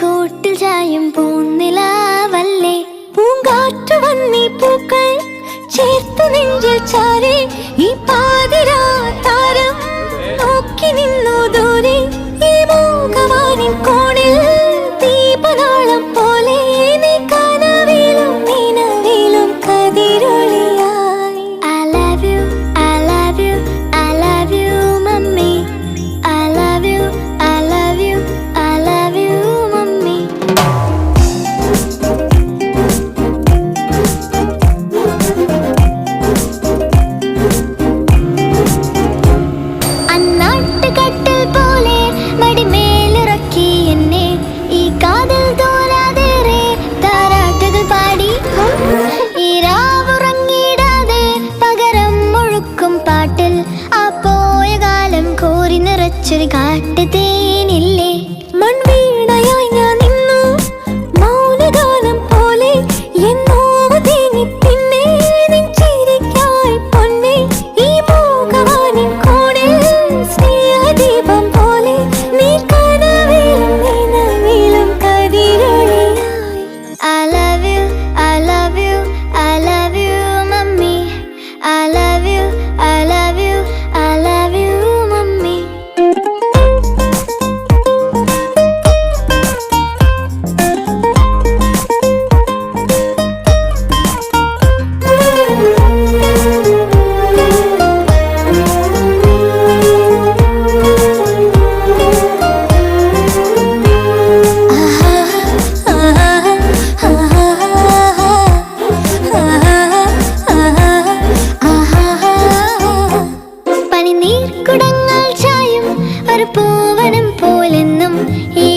കൂട്ടിൽ ചായും പൂന്നിലാവല്ലേ പൂങ്കാറ്റു വന്നീ പൂക്കൾ ചേർത്തു നെഞ്ചിൽ ചാരി ഈ പാതിരാ താരം നോക്കി നിന്നു ദൂരെ ഈ മൂകവാനിൻ കോണിൽ ദീപനാളം പോലെ നീ കനവിലും നിലവിലും കതിരൊളിയായി. I love you, I love you, I love you mummy. I love you, I love you, I love you mummy. അന്നാട്ടുകട്ടിൽ പോലെ മടിമേലിറക്കി എന്നെ ഈ കാതിൽ തോരാതേറെ താരാട്ടുകൾ പാടി ഈ രാവുറങ്ങിടാതെ പകരം മുഴുക്കും പാട്ടിൽ ആ പോയ കാലം കോരി നിറച്ചൊരു കാട്ടു തേനില്ലേ മൺവീണയായി ഞാൻ നിന്നു മൗനഗാനം പോലെ എന്നോ തേങ്ങി പിന്നെ നിൻ ചിരിക്കായി പൊന്നെ ഈ മൂകവാനിൻ കോണിൽ സ്നേഹദീപം പോലെ നീ കനവിലും നിലവിലും കതിരൊളിയായി. I love you, I love you, I love you mummy. I love you, I love you, I love you mummy. പനിനീർക്കുടങ്ങൾ ചായും ഒരു പൂവനം പോലെന്നും ഈ